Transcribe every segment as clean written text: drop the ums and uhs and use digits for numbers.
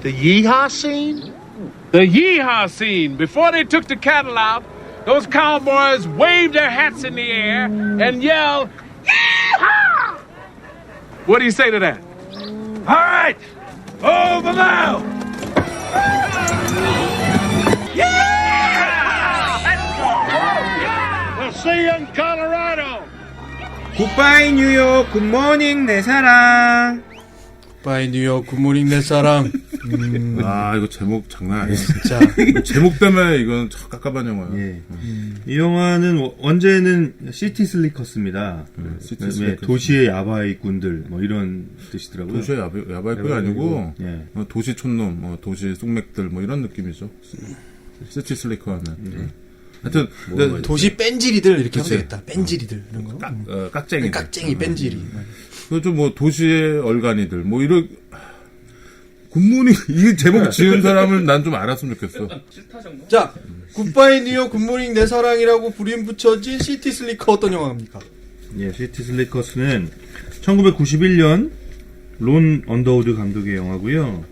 The yeehaw scene? The yeehaw scene. Before they took the cattle out, those cowboys waved their hats in the air and yelled, yeehaw! What do you say to that? All right, over now. We'll see you in Colorado. 굿바이 뉴욕 굿모닝 내 사랑. 바이 뉴욕 굿모닝 내 사랑. 아, 이거 제목 장난 아니야. 진짜. 제목 때문에 이건 참 깝깝한 영화야. 예. 이 영화는 원제는 시티 슬리커스입니다. 시티 슬리커스. 도시의 야바이꾼들 뭐 이런 뜻이더라고요. 도시의 야바이꾼이 아니고 예. 도시 촌놈, 도시 쑥맥들 뭐 이런 느낌이죠. 시티 슬리커 하면. 하여튼 도시 뺀질이들 이렇게 하면 되겠다. 뺀질이들 이런 거. 깍쟁이. 깍쟁이 뺀질이. 그죠, 뭐 도시의 얼간이들 뭐 이런. 굿모닝 이 제목 지은 사람을 난 좀 알았으면 좋겠어. 자, 굿바이 뉴욕 굿모닝 내 사랑이라고 부림 붙여진 시티 슬리커 어떤 영화입니까? 예, 시티 슬리커스는 1991년 론 언더우드 감독의 영화고요.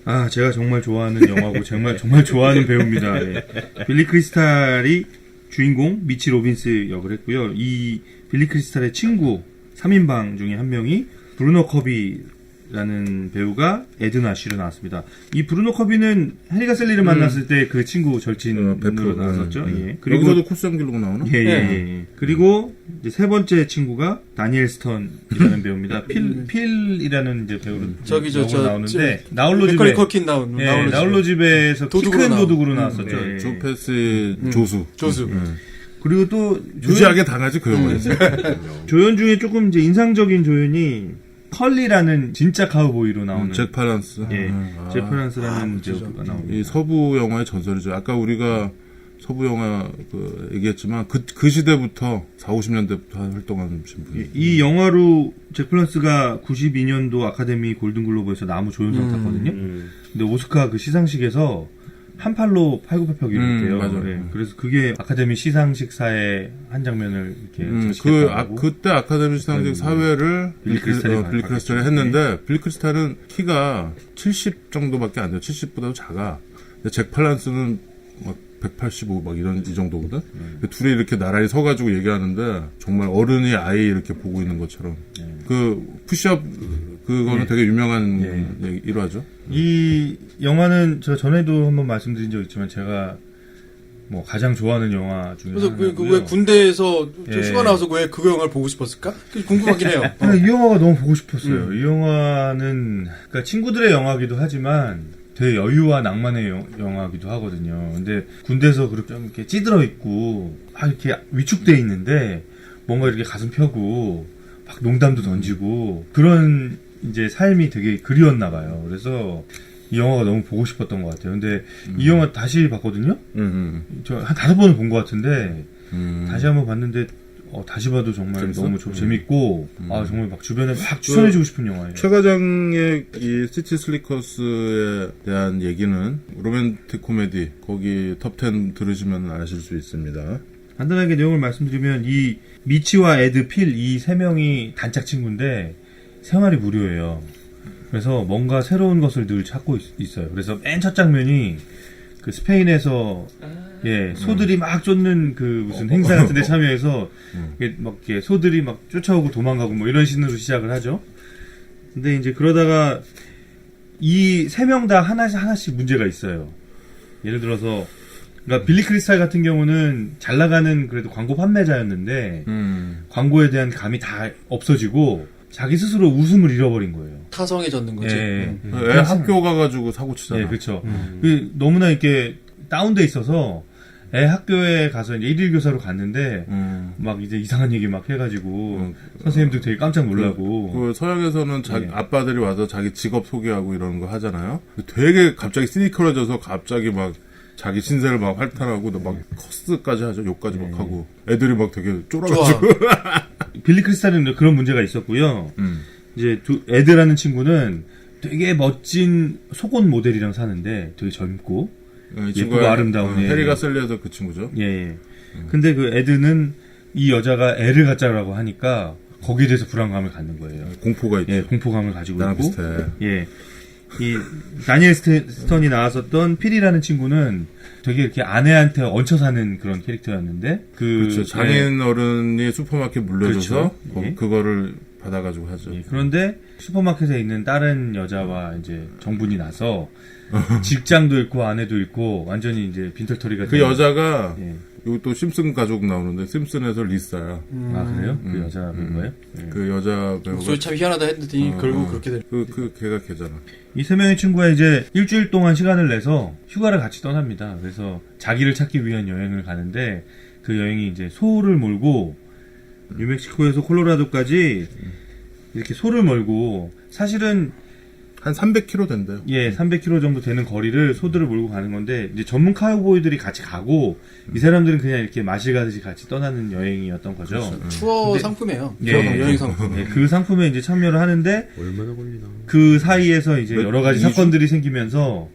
아, 제가 정말 좋아하는 영화고 정말 좋아하는 배우입니다. 예. 빌리 크리스탈이 주인공 미치 로빈스 역을 했고요. 이 빌리 크리스탈의 친구 3인방 중에 한 명이 브루노 커비라는 배우가 에드나쉬로 나왔습니다. 이 브루노 커비는 해리가 셀리를 만났을 때 그 친구 절친으로 나왔었죠. 예. 그리고 여기서도 코스염 기르고 나오나? 예. 그리고 이제 세 번째 친구가 다니엘 스턴이라는 배우입니다. 필이라는 이제 배우로 나오는데 나홀로 컬킨 나온 나홀로 집에서 키 큰 도둑으로 나왔었죠. 네, 조페스 조수. 그리고 또 무지하게 당하지 그 영화에서. 조연 중에 조금 이제 인상적인 조연이 컬리라는 진짜 카우보이로 나오는 잭 팔란스. 예, 잭 팔란스라는 배우가 나옵니다. 이 서부 영화의 전설이죠. 아까 우리가 서부 영화 얘기했지만 그 시대부터 40~50년대부터 활동하는 분이. 이 영화로 잭 팔란스가 92년도 아카데미 골든글로브에서 나무 조연상 탔거든요. 근데 오스카 그 시상식에서 한 팔로 팔굽혀펴기를 했대요. 맞아요. 네. 그래서 그게 아카데미 시상식사의 한 장면을 이렇게 그때 아카데미 시상식 사회를 빌리 크리스탈이 했는데 빌리 크리스탈은 키가 70 정도밖에 안 돼요. 70보다도 작아. 근데 잭 팔란스는 막 185 막 이 정도거든. 둘이 이렇게 나란히 서가지고 얘기하는데 정말 어른이 아이 이렇게 보고 있는 것처럼. 그 푸시업 그거는 되게 유명한 일화죠. 이 영화는 제가 전에도 한번 말씀드린 적 있지만 제가 뭐 가장 좋아하는 영화 중에 그래서 하나고요. 왜 군대에서 휴가 나와서 왜 그 영화를 보고 싶었을까? 궁금하긴 해요. 이 영화가 너무 보고 싶었어요. 이 영화는 그러니까 친구들의 영화기도 하지만 되게 여유와 낭만의 영화기도 하거든요. 근데 군대에서 그렇게 좀 이렇게 찌들어 있고 막 이렇게 위축돼 있는데 뭔가 이렇게 가슴 펴고 막 농담도 던지고 그런 이제 삶이 되게 그리웠나 봐요. 그래서 이 영화가 너무 보고 싶었던 것 같아요. 근데 이 영화 다시 봤거든요. 저 한 5번은 본 것 같은데 다시 한번 봤는데 다시 봐도 정말 재밌어? 너무 재밌고 정말 막 주변에 막 추천해주고 싶은 영화예요. 최 과장의 이 시티 슬리커스에 대한 얘기는 로맨틱 코미디 거기 톱10 들으시면 아실 수 있습니다. 간단하게 내용을 말씀드리면 이 미치와 에드, 필 이 세 명이 단짝 친구인데 생활이 무료예요. 그래서 뭔가 새로운 것을 늘 찾고 있어요. 그래서 맨 첫 장면이 그 스페인에서 소들이 막 쫓는 그 무슨 행사 같은 데 참여해서 막 이렇게 소들이 막 쫓아오고 도망가고 뭐 이런 식으로 시작을 하죠. 근데 이제 그러다가 이 세 명 다 하나씩 문제가 있어요. 예를 들어서 그러니까 빌리 크리스탈 같은 경우는 잘 나가는 그래도 광고 판매자였는데 광고에 대한 감이 다 없어지고 자기 스스로 웃음을 잃어버린 거예요. 타성해졌는 거지. 애 학교 가가지고 사고 치잖아. 예, 그렇죠. 너무나 이렇게 다운돼 있어서 애 학교에 가서 이제 1일 교사로 갔는데 막 이제 이상한 얘기 막 해가지고 선생님도 되게 깜짝 놀라고. 그 서양에서는 아빠들이 와서 자기 직업 소개하고 이러는 거 하잖아요. 되게 갑자기 시니컬해져서 갑자기 막 자기 신세를 막 활탈하고 막 커스까지 하죠. 욕까지 막 하고 애들이 막 되게 쫄아가지고. 빌리 크리스탈은 그런 문제가 있었고요. 이제 에드라는 친구는 되게 멋진 속옷 모델이랑 사는데 되게 젊고 예쁘고 아름다운 해리가 셀리에서 그 친구죠. 예. 근데 그 에드는 이 여자가 애를 갖자라고 하니까 거기에 대해서 불안감을 갖는 거예요. 공포가 있죠. 예, 공포감을 가지고 있고. 비슷해. 예. 이 다니엘 스턴이 나왔었던 필이라는 친구는 되게 이렇게 아내한테 얹혀 사는 그런 캐릭터였는데 그렇죠. 장인 어른이 슈퍼마켓 물려줘서 그렇죠. 예. 그거를 받아가지고 하죠. 예, 그런데 슈퍼마켓에 있는 다른 여자와 이제 정분이 나서 직장도 잃고 아내도 잃고 완전히 이제 빈털터리가 그 되는- 여자가 예. 여기 또 심슨 가족 나오는데 심슨에서 리사야. 아 그래요? 그 여자 배우가요? 예. 그 여자 배우가 목소리 참 희한하다 했더니 결국 그렇게 될. 그 걔가 걔잖아. 이 세 명의 친구가 이제 일주일 동안 시간을 내서 휴가를 같이 떠납니다. 그래서 자기를 찾기 위한 여행을 가는데 그 여행이 이제 소를 몰고 뉴멕시코에서 콜로라도까지 이렇게 소를 몰고 사실은 한 300km 된대요. 예 300km 정도 되는 거리를 소들을 몰고 가는 건데 이제 전문 카우보이들이 같이 가고 이 사람들은 그냥 이렇게 마실 가듯이 같이 떠나는 여행이었던 거죠. 투어 상품이에요. 예, 여행 상품. 예, 그 상품에 이제 참여를 하는데 얼마나 걸리나. 그 사이에서 이제 여러 가지 2주? 사건들이 생기면서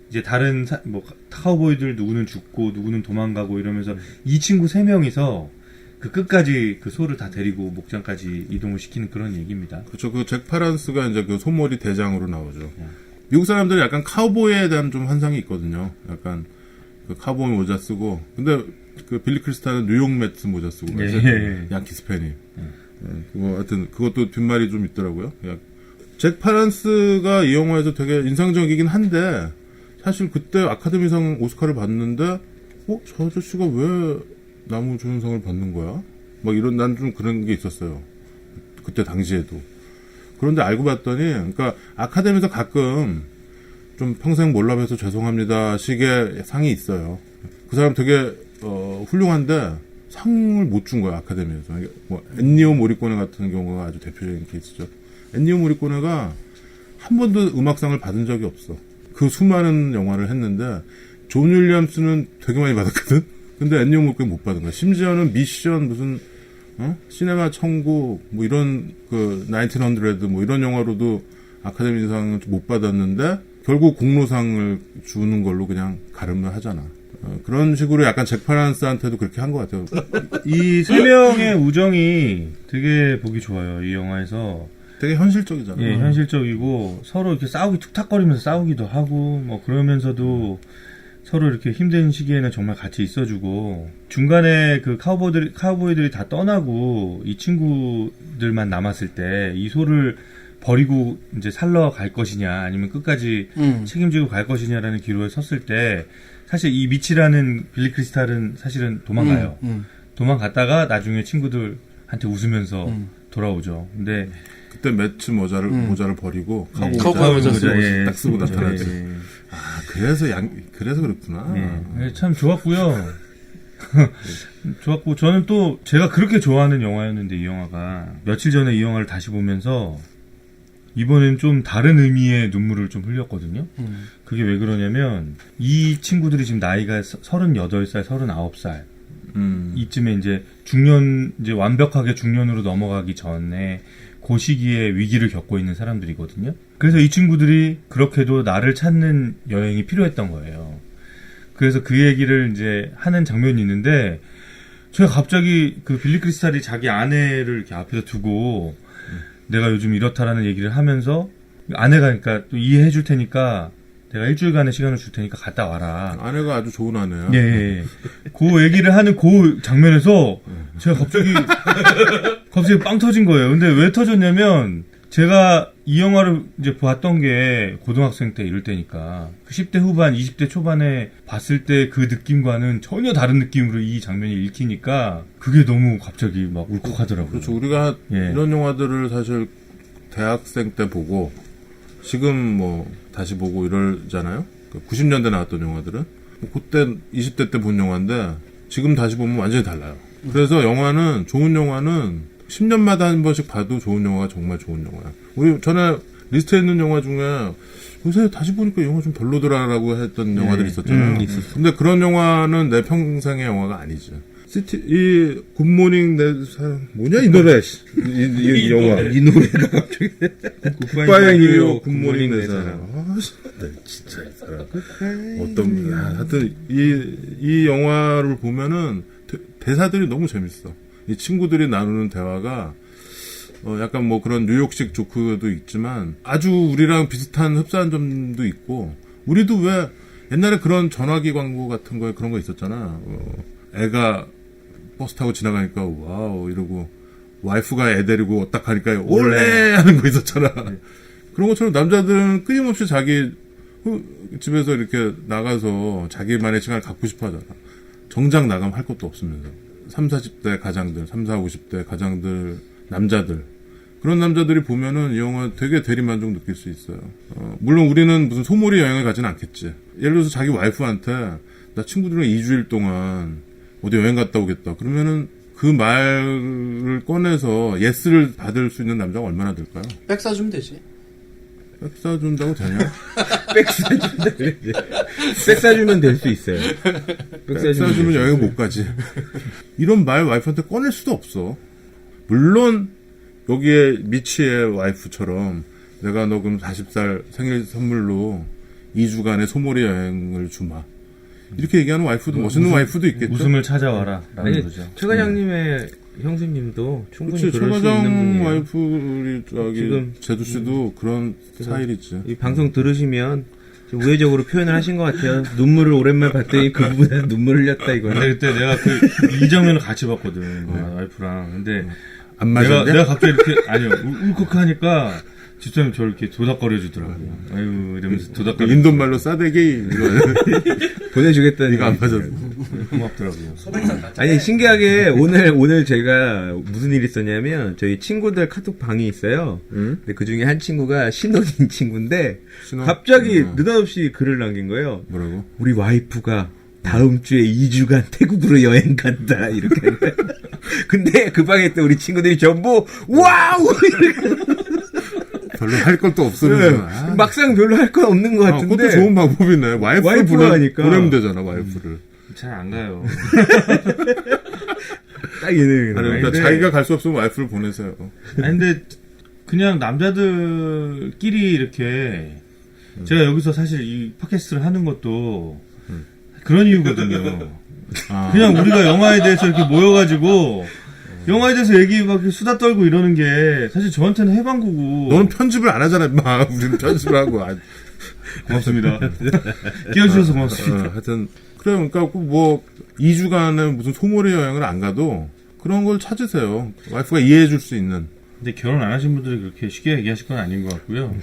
이제 다른 뭐 카우보이들 누구는 죽고 누구는 도망가고 이러면서 이 친구 세 명이서 그 끝까지 그 소를 다 데리고 목장까지 이동을 시키는 그런 얘기입니다. 그렇죠. 그 잭 파란스가 이제 그 소몰이 대장으로 나오죠. 미국 사람들이 약간 카우보이에 대한 좀 환상이 있거든요. 약간 그 카우보이 모자 쓰고, 근데 그 빌리 크리스탈은 뉴욕 매츠 모자 쓰고, 예, 그래서 예. 양키스 팬이. 그거 하여튼 그것도 뒷말이 좀 있더라고요. 잭 파란스가 이 영화에서 되게 인상적이긴 한데 사실 그때 아카데미상 오스카를 받는데, 저 아저씨가 왜 나무 조연상을 받는 거야? 막 이런 난 좀 그런 게 있었어요. 그때 당시에도. 그런데 알고 봤더니, 그러니까 아카데미에서 가끔 좀 평생 몰라봬서 죄송합니다 식의 상이 있어요. 그 사람 되게 훌륭한데 상을 못 준 거야 아카데미에서. 뭐 엔니오 모리코네 같은 경우가 아주 대표적인 케이스죠. 엔니오 모리코네가 한 번도 음악상을 받은 적이 없어. 그 수많은 영화를 했는데 존 윌리엄스는 되게 많이 받았거든. 근데 엔니오 모리코네 못 받은 거야. 심지어는 미션 무슨 시네마 천국 뭐 이런 그 1900 뭐 이런 영화로도 아카데미상을 못 받았는데 결국 공로상을 주는 걸로 그냥 가름을 하잖아. 그런 식으로 약간 잭 파란스한테도 그렇게 한 것 같아요. 이 세 명의 우정이 되게 보기 좋아요. 이 영화에서 되게 현실적이잖아. 예, 현실적이고 서로 이렇게 툭탁거리면서 싸우기도 하고 뭐 그러면서도 서로 이렇게 힘든 시기에는 정말 같이 있어주고 중간에 그 카우보이들이 다 떠나고 이 친구들만 남았을 때 이 소를 버리고 이제 살러 갈 것이냐 아니면 끝까지 책임지고 갈 것이냐라는 기로에 섰을 때 사실 이 미치라는 빌리 크리스탈은 사실은 도망가요. 도망갔다가 나중에 친구들한테 웃으면서 돌아오죠. 근데 그때 매츠 모자를 버리고 카우보이 모자 쓰고 딱 쓰고 그렇죠. 나타나지. 예. 아 그래서 그렇구나. 예, 참 좋았고요. 좋았고 저는 또 제가 그렇게 좋아하는 영화였는데 이 영화가 며칠 전에 이 영화를 다시 보면서 이번엔 좀 다른 의미의 눈물을 좀 흘렸거든요. 그게 왜 그러냐면 이 친구들이 지금 나이가 38살, 39살 이쯤에 이제 중년 이제 완벽하게 중년으로 넘어가기 전에 그 시기에 위기를 겪고 있는 사람들이거든요. 그래서 이 친구들이 그렇게도 나를 찾는 여행이 필요했던 거예요. 그래서 그 얘기를 이제 하는 장면이 있는데 제가 갑자기 그 빌리 크리스탈이 자기 아내를 이렇게 앞에서 두고 내가 요즘 이렇다라는 얘기를 하면서 아내가 그러니까 또 이해해 줄 테니까 내가 일주일간의 시간을 줄 테니까 갔다 와라. 아내가 아주 좋은 아내야. 예. 그 얘기를 하는 그 장면에서 제가 갑자기 빵 터진 거예요. 근데 왜 터졌냐면 제가 이 영화를 이제 봤던 게 고등학생 때 이럴 때니까 그 10대 후반, 20대 초반에 봤을 때 그 느낌과는 전혀 다른 느낌으로 이 장면이 읽히니까 그게 너무 갑자기 막 울컥하더라고요. 그렇죠. 우리가 예. 이런 영화들을 사실 대학생 때 보고 지금 뭐 다시 보고 이러잖아요. 90년대 나왔던 영화들은 그때 20대 때 본 영화인데 지금 다시 보면 완전히 달라요. 그래서 좋은 영화는 10년마다 한 번씩 봐도 좋은 영화가 정말 좋은 영화야. 우리 전에 리스트에 있는 영화 중에 요새 다시 보니까 영화 좀 별로더라라고 했던 영화들이 있었잖아요. 근데 그런 영화는 내 평생의 영화가 아니지. 이 굿모닝 내 사랑 뭐냐 이 노래 이 영화 이 노래가 갑자기 굿바이 뉴욕 굿모닝 내 사랑 진짜 이 사람 하여튼 이 영화를 보면은 대사들이 너무 재밌어. 이 친구들이 나누는 대화가 약간 뭐 그런 뉴욕식 조크도 있지만 아주 우리랑 비슷한 흡사한 점도 있고 우리도 왜 옛날에 그런 전화기 광고 같은 거에 그런 거 있었잖아. 애가 버스 타고 지나가니까 와우 이러고 와이프가 애 데리고 어딱 하니까 올레 하는 거 있었잖아. 그런 것처럼 남자들은 끊임없이 자기 집에서 이렇게 나가서 자기만의 시간을 갖고 싶어 하잖아. 정작 나가면 할 것도 없으면서. 30, 40대 가장들, 30, 40, 50대 가장들, 남자들. 그런 남자들이 보면은 이 영화 되게 대리만족 느낄 수 있어요. 물론 우리는 무슨 소몰이 여행을 가지는 않겠지. 예를 들어서 자기 와이프한테 나 친구들이랑 2주일 동안 어디 여행 갔다 오겠다. 그러면은 그 말을 꺼내서 예스를 받을 수 있는 남자가 얼마나 될까요? 백 사주면 되지. 백 사준다고 되냐? 백 사준다 그랬지. 백 사주면 될 수 있어요. 백 사주면 여행 못 가지. 이런 말 와이프한테 꺼낼 수도 없어. 물론 여기에 미치의 와이프처럼 내가 너 그럼 40살 생일 선물로 2주간의 소몰이 여행을 주마. 이렇게 얘기하는 와이프도 멋있는 와이프도 있겠죠. 웃음을 찾아와라 라는 아니, 거죠. 최 과장님의 형수님도 충분히 그치, 그럴 수 최과장 있는 분이에요. 와이프 우리 저기 지금, 제두 씨도 그런 스타일이지. 이 방송 들으시면 좀 우회적으로 표현을 하신 것 같아요. 눈물을 오랜만에 봤더니 그 부분에서 눈물을 흘렸다 이거는. 근데 그때 내가 이 장면을 같이 봤거든. 와이프랑. 근데 안 맞았냐? 내가 갑자기 이렇게 아니요 울컥하니까 집사님 저를 이렇게 도닥거려 주더라고요. 아유 이러면서 도닥거려. 인도말로 싸대기 이거 보내주겠다는 이거 안 맞았어. 고맙더라고요. 아니 신기하게 오늘 제가 무슨 일이 있었냐면 저희 친구들 카톡 방이 있어요. 근데 그 중에 한 친구가 신혼인 친구인데 갑자기 느닷없이 글을 남긴 거예요. 뭐라고? 우리 와이프가 다음 주에 2주간 태국으로 여행 간다 이렇게. 근데 그 방에 있던 우리 친구들이 전부 와우 이렇게. 별로 할 것도 없으면 막상 별로 할 건 없는 것 같은데. 그것도 좋은 방법이네. 와이프가 하니까. 보내면 되잖아 와이프를. 잘 안 가요. 딱 얘네. 그러니까 자기가 갈 수 없으면 와이프를 보내세요. 아니 근데 그냥 남자들끼리 이렇게 제가 여기서 사실 이 팟캐스트를 하는 것도 그런 이유거든요. 그냥 우리가 영화에 대해서 이렇게 모여가지고 영화에 대해서 얘기 막 수다 떨고 이러는 게 사실 저한테는 해방구고. 너는 편집을 안 하잖아, 임마. 우리는 편집을 하고. 고맙습니다. 끼워주셔서 고맙습니다. 하여튼 그래 그러니까 뭐 2주간은 무슨 소몰이 여행을 안 가도 그런 걸 찾으세요. 와이프가 이해해 줄 수 있는. 근데 결혼 안 하신 분들이 그렇게 쉽게 얘기하실 건 아닌 것 같고요.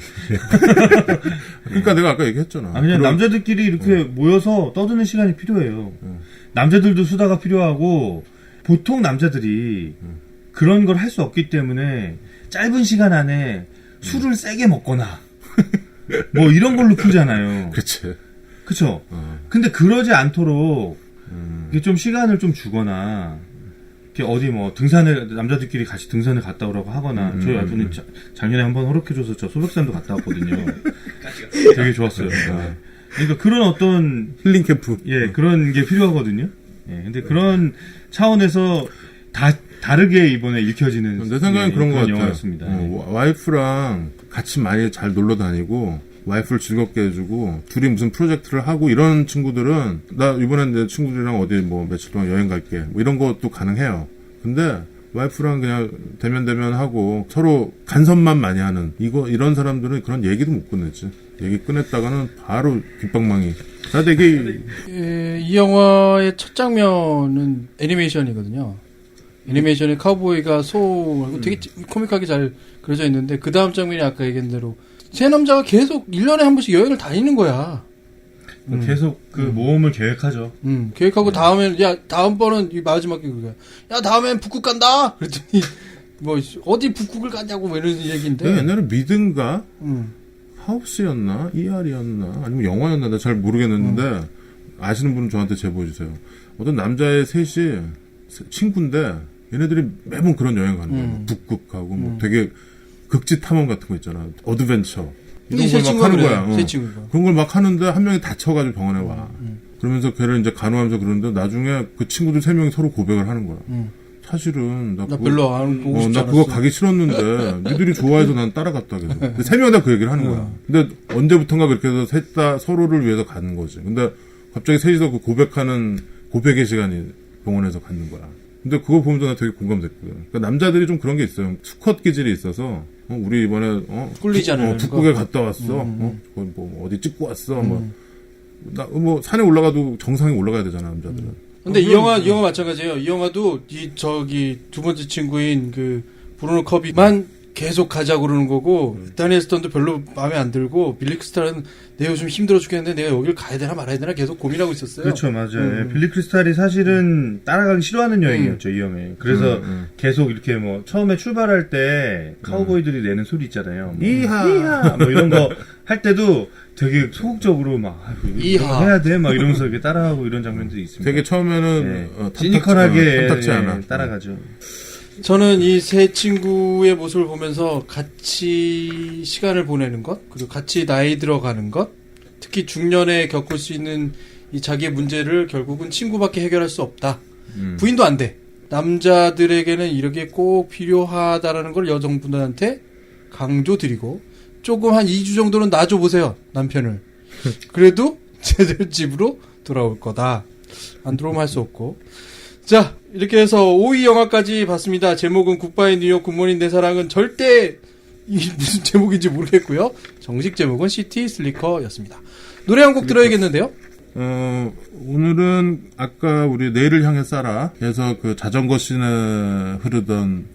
그러니까 내가 아까 얘기했잖아. 그냥 남자들끼리 이렇게 모여서 떠드는 시간이 필요해요. 남자들도 수다가 필요하고 보통 남자들이 그런 걸 할 수 없기 때문에 짧은 시간 안에 술을 세게 먹거나 뭐 이런 걸로 풀잖아요. 그렇지. 그쵸? 근데 그러지 않도록 이게 좀 시간을 좀 주거나 이렇게 어디 뭐 등산을 남자들끼리 같이 등산을 갔다 오라고 하거나 저희 와이프는 작년에 한번 허락해줘서 저 소백산도 갔다 왔거든요. 되게 좋았어요. 그러니까 그런 어떤 힐링 캠프. 예 그런 게 필요하거든요. 예 근데 그런 차원에서 다르게 이번에 읽혀지는 내 생각엔 그런 것 같아. 영화였습니다. 와이프랑 같이 많이 잘 놀러 다니고 와이프를 즐겁게 해주고 둘이 무슨 프로젝트를 하고 이런 친구들은 나 이번엔 내 친구들이랑 어디 뭐 며칠 동안 여행 갈게 뭐 이런 것도 가능해요. 근데 와이프랑 그냥 대면 하고 서로 간섭만 많이 하는 이런 사람들은 그런 얘기도 못 꺼내지. 얘기 꺼냈다가는 바로 귓방망이. 되게 이 영화의 첫 장면은 애니메이션이거든요. 애니메이션에 카우보이가 소하고 되게 코믹하게 잘 그려져 있는데 그 다음 장면이 아까 얘기한 대로 세 남자가 계속 1년에 한 번씩 여행을 다니는 거야. 계속 그 모험을 계획하죠. 계획하고 다음엔 다음번은 이 마지막 게 그거야. 야 다음엔 북극 간다. 그랬더니 뭐 어디 북극을 가냐고 뭐 이런 얘기인데. 옛날에 미든가 하우스였나 ER이었나 아니면 영화였나 나 잘 모르겠는데 아시는 분은 저한테 제보해 주세요. 어떤 남자의 셋이 친구인데 얘네들이 매번 그런 여행 가는 거예요. 북극 가고 뭐 되게 극지 탐험 같은 거 있잖아. 어드벤처. 이런 걸 막 하는 거야. 세 친구가. 그런 걸 막 하는데 한 명이 다쳐가지고 병원에 와. 그러면서 걔를 이제 간호하면서 그러는데 나중에 그 친구들 3명이 서로 고백을 하는 거야. 사실은 나 별로 안 보고 싶지 나 않았어. 그거 가기 싫었는데 니들이 좋아해서 난 따라갔다 계속. 근데 3명 다 그 얘기를 하는 거야. 근데 언제부턴가 그렇게 해서 셋 다 서로를 위해서 가는 거지. 근데 갑자기 셋이서 그 고백의 시간이 병원에서 갖는 거야. 근데 그거 보면서 나 되게 공감됐거든. 그러니까 남자들이 좀 그런 게 있어요. 수컷 기질이 있어서 우리 이번에 꿀리지 않아요. 북극에 갔다 왔어. 뭐 어디 찍고 왔어. 뭐 산에 올라가도 정상에 올라가야 되잖아 남자들은. 근데 이 영화 마찬가지예요. 이 영화도 두 번째 친구인 그 브루노 커비만 계속 가자고 그러는 거고, 다니엘 스턴도 별로 마음에 안 들고, 빌리 크리스탈은 내가 요즘 힘들어 죽겠는데 내가 여길 가야 되나 말아야 되나 계속 고민하고 있었어요. 그렇죠, 맞아요. 빌리 크리스탈이 사실은 따라가기 싫어하는 여행이었죠, 이 여행. 그래서 계속 이렇게 뭐 처음에 출발할 때 카우보이들이 내는 소리 있잖아요. 뭐, 이하 뭐 이런 거 할 때도 되게 소극적으로 막 이하 해야 돼 막 이러면서 이렇게 따라하고 이런 장면들이 있습니다. 되게 처음에는 시니컬하게 탐탁지 않아. 따라가죠. 저는 이 세 친구의 모습을 보면서 같이 시간을 보내는 것, 그리고 같이 나이 들어가는 것, 특히 중년에 겪을 수 있는 이 자기의 문제를 결국은 친구밖에 해결할 수 없다. 부인도 안 돼. 남자들에게는 이렇게 꼭 필요하다라는 걸 여성분들한테 강조드리고, 조금 한 2주 정도는 놔줘보세요, 남편을. 그래도 제대로 집으로 돌아올 거다. 안 들어오면 할 수 없고. 자, 이렇게 해서 5위 영화까지 봤습니다. 제목은 굿바이 뉴욕, 굿모닝 내 사랑은 절대 무슨 제목인지 모르겠고요. 정식 제목은 시티 슬리커였습니다. 노래 한 곡 들어야겠는데요. 오늘은 아까 우리 내일을 향해 쏴라 해서 그 자전거 씬에 흐르던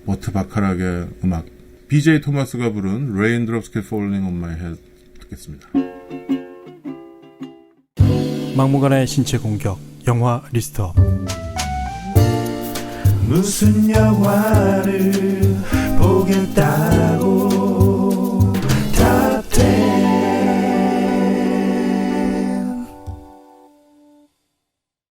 버트 바카락의 음악 BJ 토마스가 부른 Raindrops Keep Falling on My Head 듣겠습니다. 막무가내의 신체 공격 영화 리스트업. 무슨 영화를 보겠다